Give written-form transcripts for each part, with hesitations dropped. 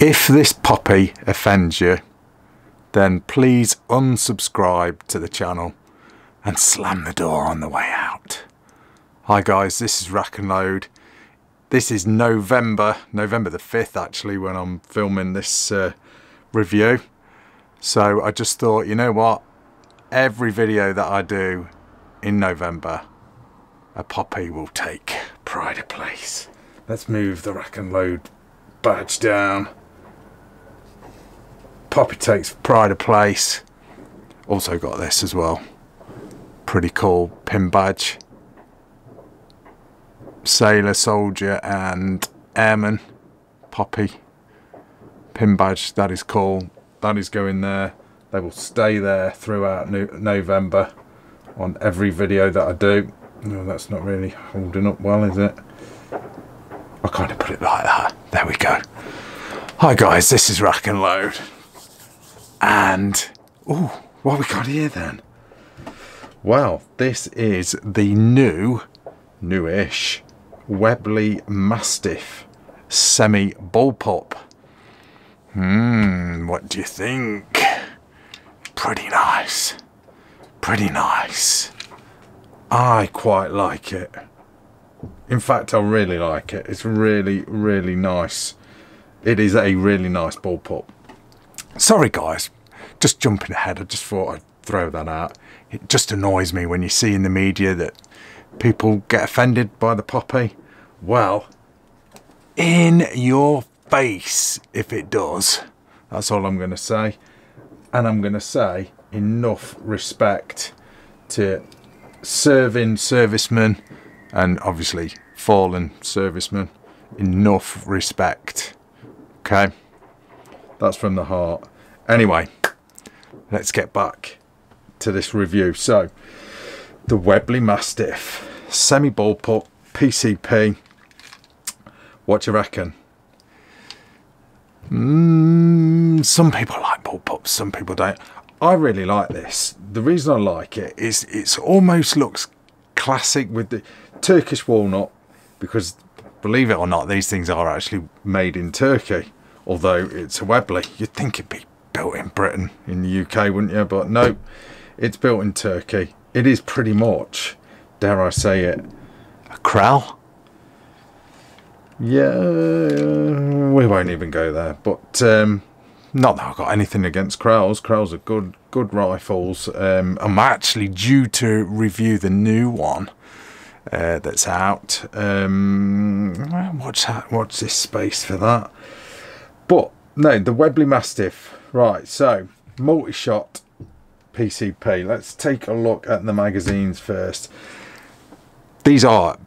If this puppy offends you, then please unsubscribe to the channel and slam the door on the way out. Hi guys, this is RACKNLOAD. This is November the 5th actually when I'm filming this review. So I just thought, you know what, every video that I do in November, a puppy will take pride of place. Let's move the RACKNLOAD badge down. Puppy takes pride of place. Also got this as well. Pretty cool pin badge. Sailor, soldier and airman puppy pin badge. That is cool. That is going there. They will stay there throughout November on every video that I do. No, that's not really holding up well, is it? I kind of put it like that. There we go. Hi guys, this is RACKNLOAD. And, ooh, what we got here then? Well, this is the newish Webley Mastiff semi-bullpup. What do you think? Pretty nice. Pretty nice. I quite like it. In fact, I really like it. It's really, really nice. It is a really nice bullpup. Sorry guys, just jumping ahead, I just thought I'd throw that out. It just annoys me when you see in the media that people get offended by the puppy. Well, in your face if it does. That's all I'm going to say. And I'm going to say enough respect to serving servicemen and obviously fallen servicemen. Enough respect. Okay? That's from the heart. Anyway, let's get back to this review. So, the Webley Mastiff semi-bullpup PCP. What do you reckon? Some people like bullpups, some people don't. I really like this. The reason I like it is it almost looks classic with the Turkish walnut, because believe it or not, these things are actually made in Turkey. Although it's a Webley, you'd think it'd be built in Britain, in the UK, wouldn't you? But no, it's built in Turkey. It is pretty much, dare I say it, a Krell. Yeah, we won't even go there. But not that I've got anything against Krells. Krells are good rifles. I'm actually due to review the new one that's out. Watch this space for that. But no, the Webley Mastiff. Right, so multi-shot PCP. Let's take a look at the magazines first. These are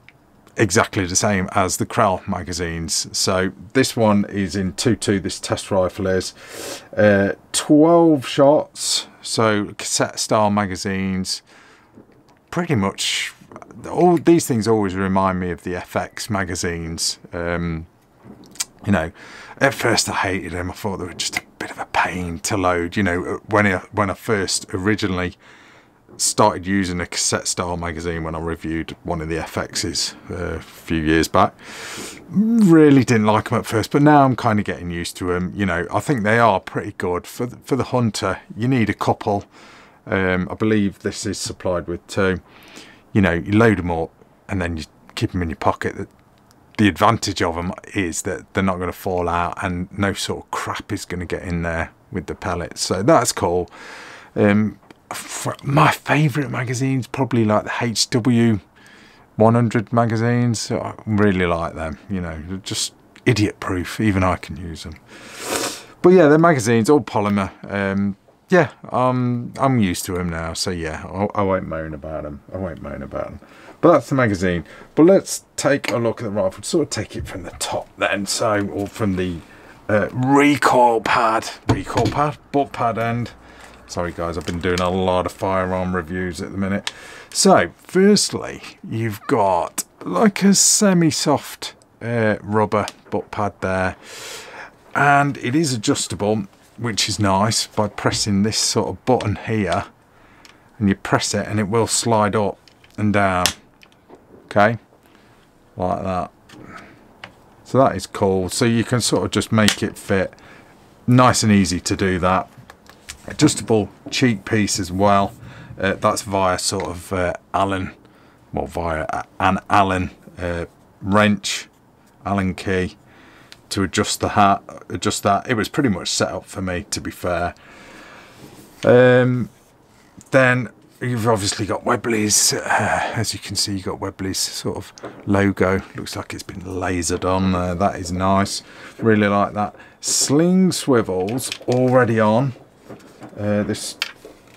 exactly the same as the Krell magazines. So this one is in 2.2, this test rifle is 12 shots, so cassette style magazines. Pretty much all these things always remind me of the FX magazines. You know, at first I hated them. I thought they were just a bit of a pain to load. You know, when I first originally started using a cassette style magazine, when I reviewed one of the FXs a few years back, really didn't like them at first, but now I'm kind of getting used to them. You know, I think they are pretty good for the hunter. You need a couple. I believe this is supplied with 2. You know, you load them up and then you keep them in your pocket. The advantage of them is that they're not going to fall out and no sort of crap is going to get in there with the pellets. So that's cool. My favourite magazines, probably like the HW 100 magazines. I really like them. You know, they're just idiot proof. Even I can use them. But yeah, they're magazines, all polymer. Yeah, I'm used to them now. So yeah, I won't moan about them. I won't moan about them. But that's the magazine. But let's take a look at the rifle. Sort of take it from the top then. So, or from the recoil pad, butt pad end. Sorry guys, I've been doing a lot of firearm reviews at the minute. So, firstly, you've got like a semi-soft rubber butt pad there. And it is adjustable, which is nice, by pressing this sort of button here. And you press it and it will slide up and down. Okay, like that. So that is cool. So you can sort of just make it fit nice and easy to do that. Adjustable cheek piece as well. That's via sort of Allen, well, via an Allen wrench, Allen key to adjust the hat. Adjust that. It was pretty much set up for me, to be fair. Then you've obviously got Webley's, as you can see, you've got Webley's sort of logo. Looks like it's been lasered on there. That is nice. Really like that. Sling swivels already on this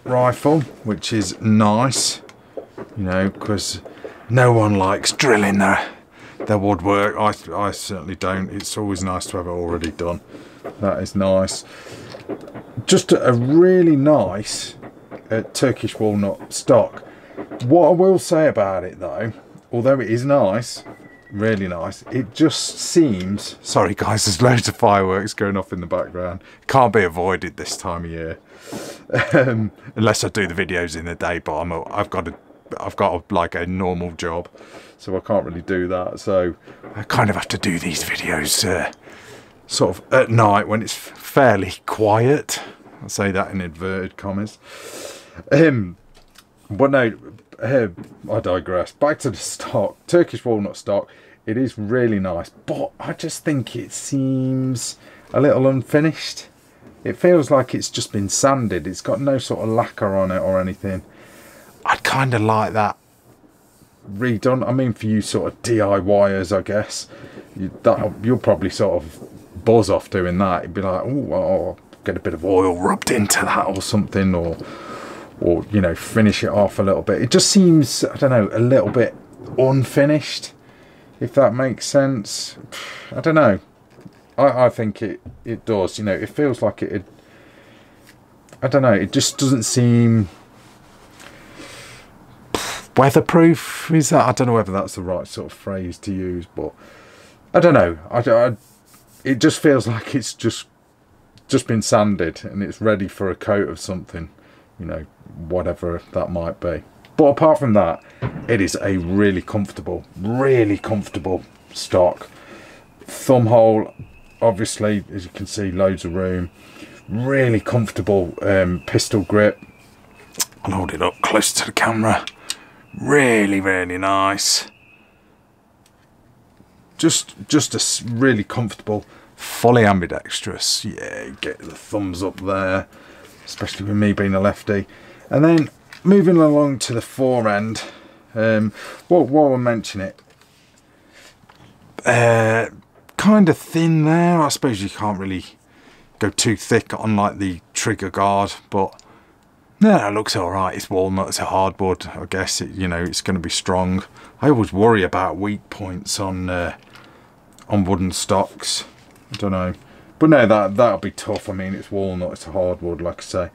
rifle, which is nice, you know, because no one likes drilling their woodwork. I certainly don't. It's always nice to have it already done. That is nice. Just a really nice Turkish walnut stock. What I will say about it though, although it is nice, really nice, it just seems, sorry guys, there's loads of fireworks going off in the background. Can't be avoided this time of year, unless I do the videos in the day, but I've got like a normal job, so I can't really do that. So I kind of have to do these videos sort of at night when it's fairly quiet. I'll say that in inverted commas. But no, I digress. Back to the stock, Turkish walnut stock. It is really nice, but I just think it seems a little unfinished. It feels like it's just been sanded. It's got no sort of lacquer on it or anything. I'd kind of like that redone. I mean, for you sort of DIYers, I guess, you'll probably sort of buzz off doing that. You'd be like, oh, get a bit of oil rubbed into that or something, or you know, finish it off a little bit. It just seems, I don't know, a little bit unfinished, if that makes sense. I don't know. I think it does. You know, it feels like it. I don't know. It just doesn't seem weatherproof. Is that? I don't know whether that's the right sort of phrase to use, but I don't know. It just feels like it's just been sanded and it's ready for a coat of something. You know, whatever that might be. But apart from that, it is a really comfortable stock. Thumbhole, obviously, as you can see, loads of room. Really comfortable pistol grip. I'll hold it up close to the camera. Really, really nice. Just a really comfortable, fully ambidextrous. Yeah, get the thumbs up there, especially with me being a lefty. And then moving along to the fore end, while I mention it, kind of thin there. I suppose you can't really go too thick on like the trigger guard, but no, it looks all right. It's walnut, it's a hardwood. I guess you know, it's going to be strong. I always worry about weak points on wooden stocks. I don't know, but no, that'll be tough. I mean, it's walnut, it's a hardwood, like I say.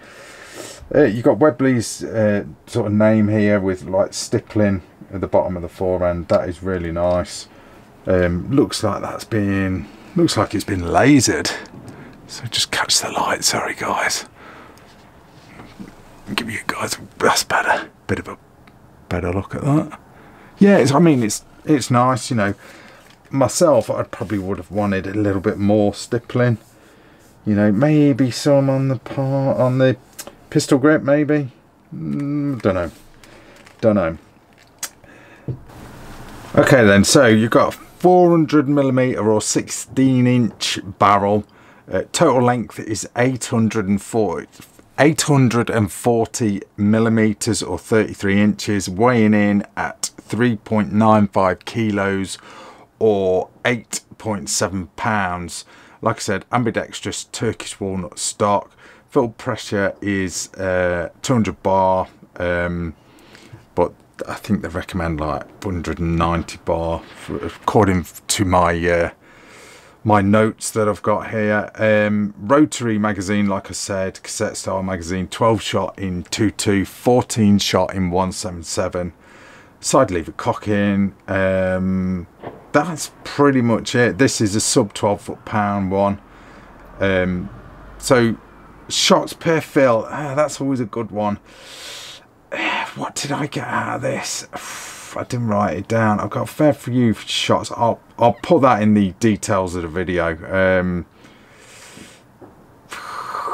You got Webley's sort of name here with like stippling at the bottom of the fore end. That is really nice. Looks like it's been lasered. So just catch the light. Sorry guys. Give you guys that's better. Bit of a better look at that. Yeah, I mean it's nice. You know, myself, I probably would have wanted a little bit more stippling. You know, maybe some on the pistol grip, maybe. Don't know. Okay then, so you've got a 400mm or 16-inch barrel. Total length is 840mm or 33 inches, weighing in at 3.95 kilos or 8.7 pounds. Like I said, ambidextrous Turkish walnut stock. Full pressure is 200 bar, but I think they recommend like 190 bar, according to my my notes that I've got here. Rotary magazine, like I said, cassette style magazine, 12 shot in 2.2, 14 shot in 1.77. Side lever cocking. That's pretty much it. This is a sub 12 foot-pound one. So shots per fill, that's always a good one. What did I get out of this? I didn't write it down. I've got a fair few shots. I'll put that in the details of the video.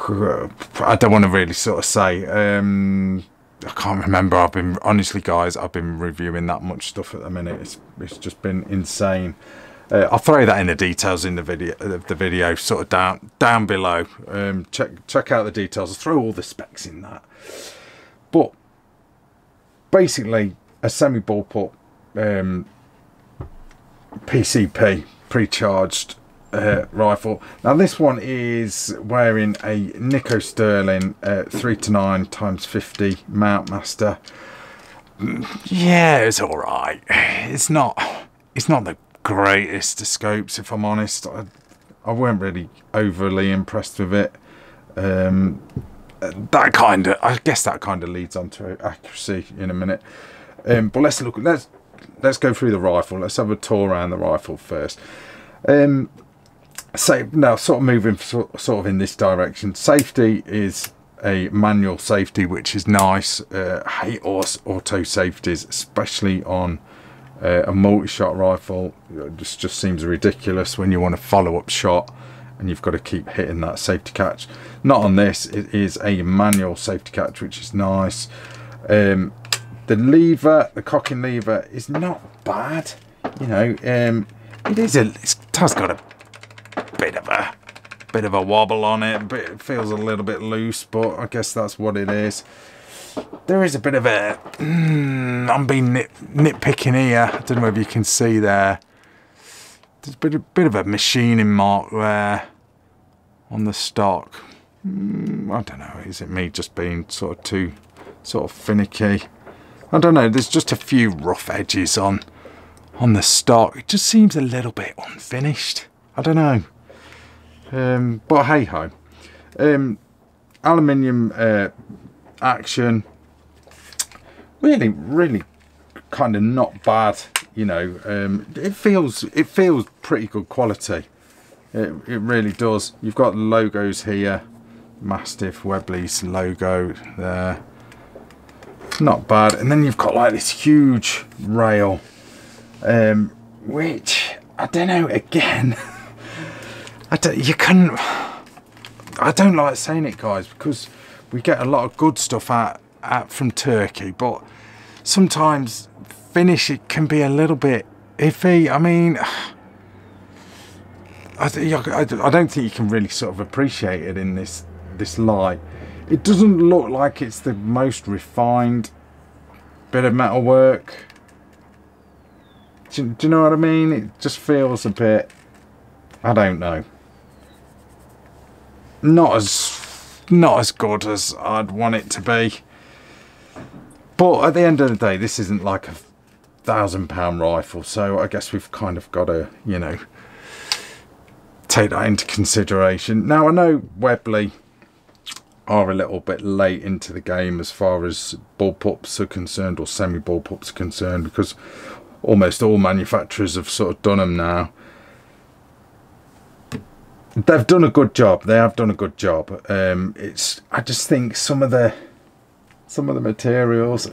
I don't want to really sort of say. I can't remember. Honestly, guys, I've been reviewing that much stuff at the minute. It's just been insane. I'll throw that in the details in the video, sort of down below. Check out the details. I'll throw all the specs in that. But basically, a semi bullpup PCP pre-charged rifle. Now this one is wearing a Nico Sterling 3-9x50 Mount Master. Yeah, it's all right. It's not the greatest of scopes, if I'm honest. I weren't really overly impressed with it. I guess that kind of leads on to accuracy in a minute. But let's go through the rifle. Let's have a tour around the rifle first. So now, sort of moving sort of in this direction. Safety is a manual safety, which is nice. Hate auto safeties, especially on a multi-shot rifle. It just seems ridiculous when you want a follow-up shot and you've got to keep hitting that safety catch. Not on this. It is a manual safety catch, which is nice. The lever, the cocking lever, is not bad. You know, it has got a bit of a wobble on it, but it feels a little bit loose, but I guess that's what it is. There is a bit of a I'm being nitpicking here. I don't know if you can see there. There's a bit of a machining mark there on the stock. I don't know, is it me just being sort of finicky? I don't know, there's just a few rough edges on the stock. It just seems a little bit unfinished. I don't know. But hey ho. Aluminium action. Really kind of not bad, you know. It feels pretty good quality. It really does. You've got logos here. Mastiff, Webley's logo there. Not bad. And then you've got like this huge rail, which I don't know, again, I don't like saying it, guys, because we get a lot of good stuff out from Turkey, but sometimes finish, it can be a little bit iffy. I mean, I don't think you can really sort of appreciate it in this light. It doesn't look like it's the most refined bit of metal work. Do you know what I mean? It just feels a bit, I don't know, not as good as I'd want it to be. But at the end of the day, this isn't like a £1,000 rifle, so I guess we've kind of got to, you know, take that into consideration. Now, I know Webley are a little bit late into the game as far as bullpups are concerned, or semi-bullpups are concerned, because almost all manufacturers have sort of done them now. They've done a good job. They have done a good job. I just think some of the materials,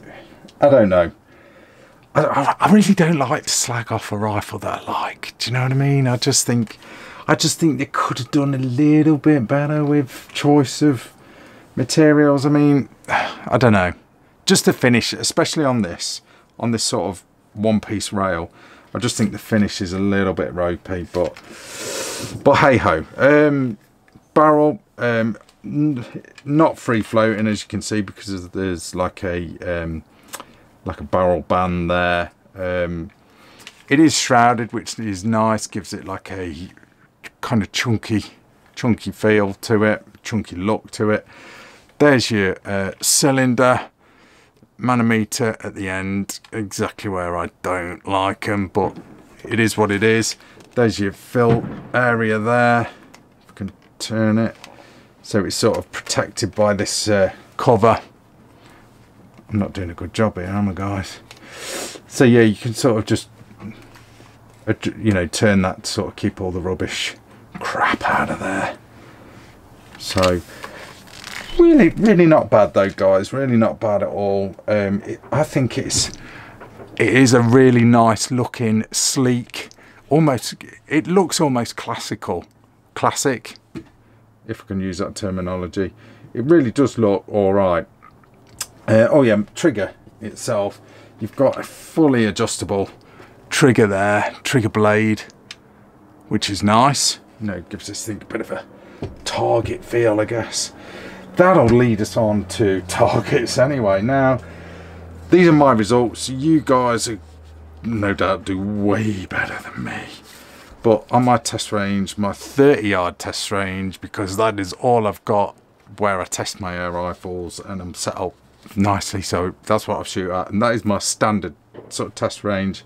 I don't know. I really don't like to slag off a rifle that I like. Do you know what I mean? I just think they could have done a little bit better with choice of materials. I mean, I don't know. Just the finish, especially on this sort of one-piece rail, I just think the finish is a little bit ropey, but hey ho. Barrel, not free floating, as you can see, because there's like a barrel band there. It is shrouded, which is nice, gives it like a kind of chunky feel to it, chunky look to it. There's your cylinder, manometer at the end, exactly where I don't like them, but it is what it is. There's your fill area there, if I can turn it, so it's sort of protected by this cover. I'm not doing a good job here, am I, guys? So yeah, you can sort of just, you know, turn that to sort of keep all the rubbish crap out of there. So really not bad though, guys. Really not bad at all. I think it is a really nice looking, sleek, almost, it looks almost classic. if I can use that terminology. It really does look alright. Oh yeah, trigger itself, you've got a fully adjustable trigger there, trigger blade, which is nice. You know, gives this thing a bit of a target feel, I guess. That'll lead us on to targets anyway. Now, these are my results. You guys are no doubt do way better than me. But on my test range, my 30-yard test range, because that is all I've got where I test my air rifles and I'm set up nicely, so that's what I shoot at, and that is my standard sort of test range,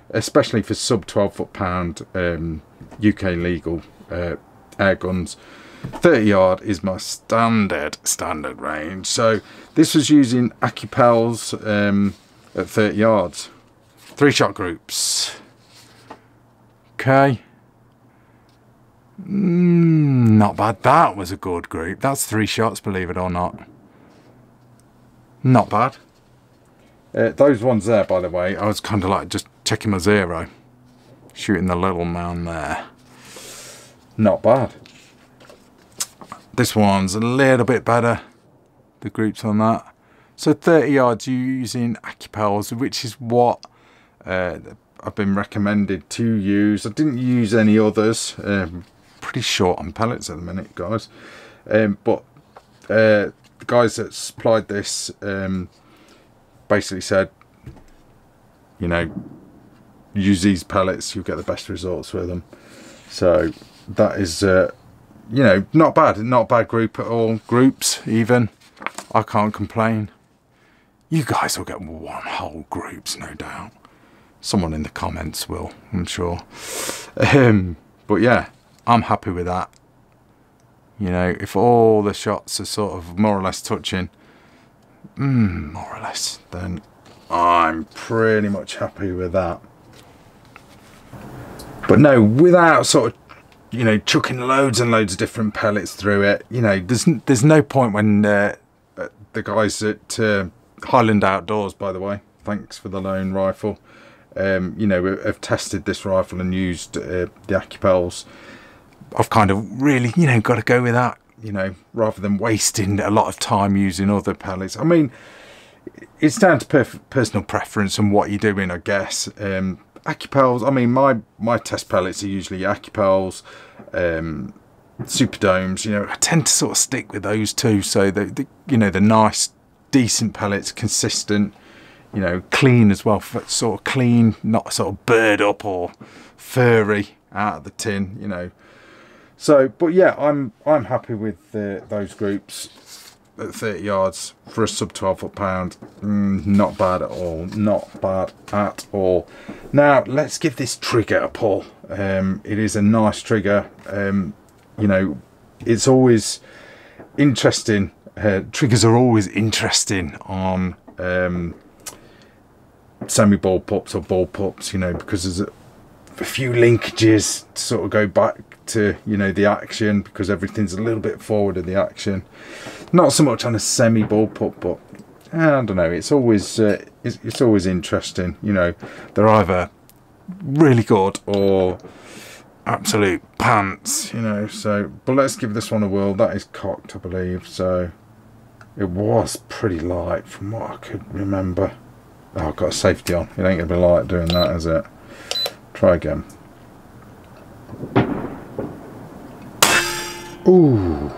especially for sub 12 foot-pound UK legal air guns. 30-yard is my standard range. So this was using Accupels at 30 yards, 3-shot groups. Okay. Not bad. That was a good group. That's 3 shots, believe it or not. Not bad. Those ones there, by the way, I was kind of like just checking my zero, shooting the little man there. Not bad. This one's a little bit better, the groups on that. So 30 yards using Accupels, which is what I've been recommended to use. I didn't use any others. Pretty short on pellets at the minute, guys. But the guys that supplied this basically said, you know, use these pellets, you'll get the best results with them. So that is, you know, not bad. Not a bad group at all. Groups, even. I can't complain. You guys will get one whole groups, no doubt. Someone in the comments will, I'm sure. But yeah, I'm happy with that. You know, if all the shots are sort of more or less touching, more or less, then I'm pretty much happy with that. But no, without sort of, you know, chucking loads and loads of different pellets through it, you know, there's no point when the guys at Highland Outdoors, by the way, thanks for the loan rifle, you know, have tested this rifle and used the Accupels. I've kind of really, you know, got to go with that, you know, rather than wasting a lot of time using other pellets. I mean, it's down to personal preference and what you're doing, I guess. Accupels, I mean, my test pellets are usually Accupels, Superdomes, you know, I tend to sort of stick with those two. So, you know, the nice, decent pellets, consistent, you know, clean as well, sort of clean, not sort of burred up or furry out of the tin, you know. So, but yeah, I'm happy with those groups at 30 yards for a sub 12 foot-pound. Not bad at all. Not bad at all. Now let's give this trigger a pull. It is a nice trigger. You know, it's always interesting. Triggers are always interesting on semi-bullpups or bullpups, you know, because there's a few linkages to sort of go back to, you know, the action, because everything's a little bit forward of the action. Not so much on a semi-bullpup, but I don't know, it's always interesting, you know. They're either really good or absolute pants, you know. So, but let's give this one a whirl. That is cocked, I believe. So it was pretty light from what I could remember. Oh, I've got a safety on. It ain't gonna be light doing that, is it? Try again. Ooh,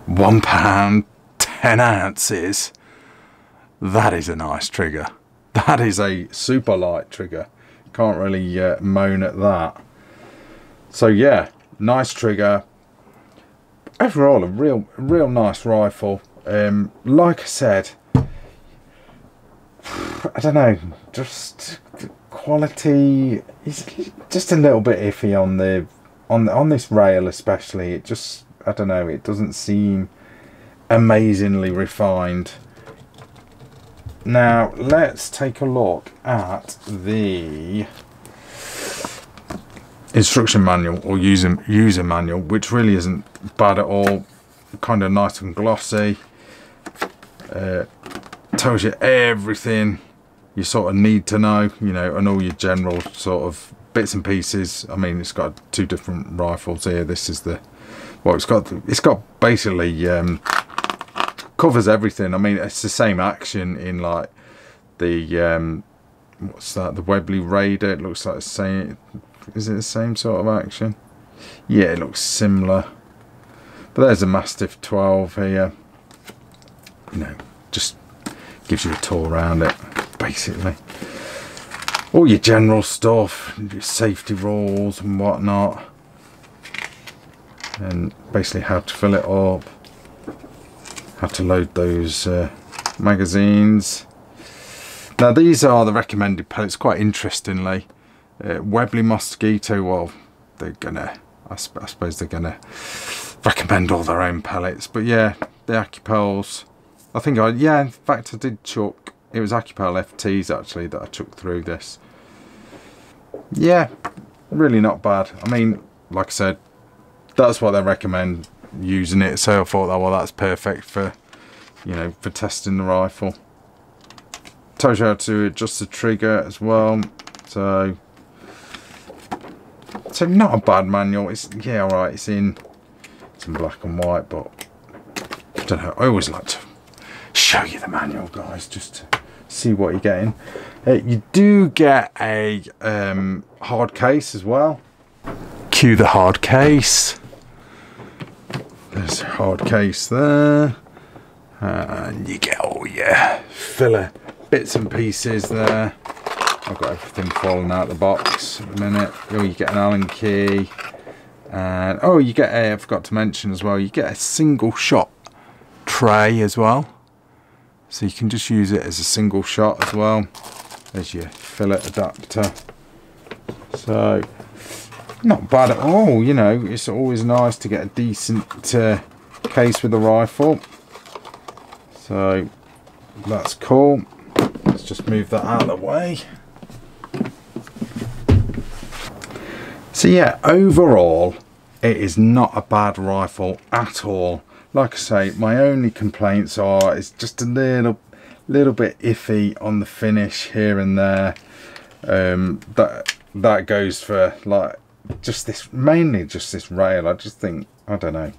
£1, 10 ounces. That is a nice trigger. That is a super light trigger. Can't really moan at that. So yeah, nice trigger. Overall, a real nice rifle. Like I said, I don't know, just quality is just a little bit iffy on the on this rail, especially. It just, I don't know, it doesn't seem amazingly refined. Now let's take a look at the instruction manual or user manual, which really isn't bad at all. Kind of nice and glossy. Tells you everything you sort of need to know, you know, and all your general sort of bits and pieces. I mean, it's got 2 different rifles here. This is the, well, it's got basically covers everything. I mean, it's the same action in like the what's that, the Webley Raider. It looks like the same. Is it the same sort of action? Yeah, it looks similar. But there's a Mastiff 12 here. You know, just gives you a tour around it, basically. All your general stuff, your safety rules and whatnot, and basically how to fill it up, how to load those magazines. Now these are the recommended pellets, quite interestingly. Webley Mosquito, well, they're gonna, I suppose they're gonna recommend all their own pellets, but yeah, the Accupels, I think yeah, in fact I did chuck, it was Accupel FTs actually that I took through this. Yeah, really not bad. I mean, like I said, that's what they recommend using it, so I thought, oh well, that's perfect for, you know, for testing the rifle. Tells you how to adjust the trigger as well, so not a bad manual. It's, yeah, alright, it's in black and white, but I don't know, I always like to show you the manual, guys, just to see what you're getting. You do get a hard case as well. Cue the hard case. There's a hard case there, and you get all your filler bits and pieces there. I've got everything falling out of the box at the minute. Oh, you get an Allen key, and oh, you get a, I forgot to mention as well, you get a single shot tray as well, so you can just use it as a single shot as well. There's your fillet adapter, so not bad at all. You know, it's always nice to get a decent case with a rifle, so that's cool. Let's just move that out of the way. So yeah, overall it is not a bad rifle at all. Like I say, my only complaints are it's just a little bit iffy on the finish here and there. That goes for like just this, mainly just this rail. I just think, I don't know,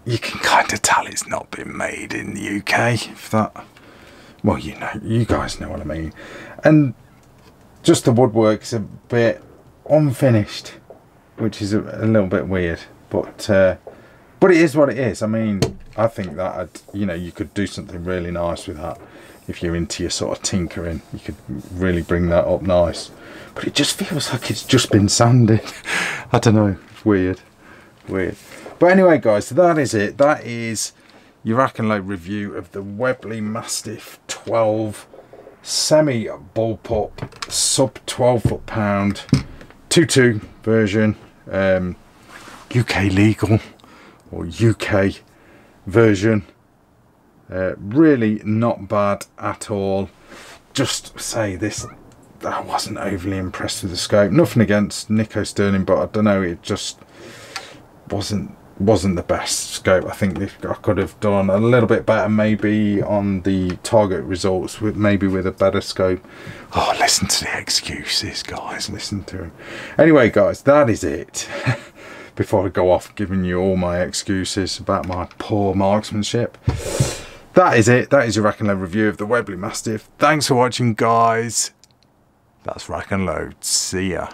you can kind of tell it's not been made in the UK, if that, well, you know, you guys know what I mean. And just the woodwork's a bit unfinished, which is a little bit weird, but it is what it is. I mean, I think that, you know, you could do something really nice with that. If you're into your sort of tinkering, you could really bring that up nice. But it just feels like it's just been sanded. I don't know, it's weird. But anyway, guys, so that is it. That is your rack and load review of the Webley Mastiff 12 semi bullpup sub 12 foot-pound 2.2 version, UK legal or UK version. Really not bad at all. Just say this, I wasn't overly impressed with the scope. Nothing against Nico Sterling, but I don't know, it just wasn't the best scope. I think I could have done a little bit better maybe on the target results, with maybe with a better scope. Oh, listen to the excuses, guys, listen to them. Anyway, guys, that is it. Before I go off giving you all my excuses about my poor marksmanship, that is it. That is your rack and load review of the Webley Mastiff. Thanks for watching, guys. That's rack and load. See ya.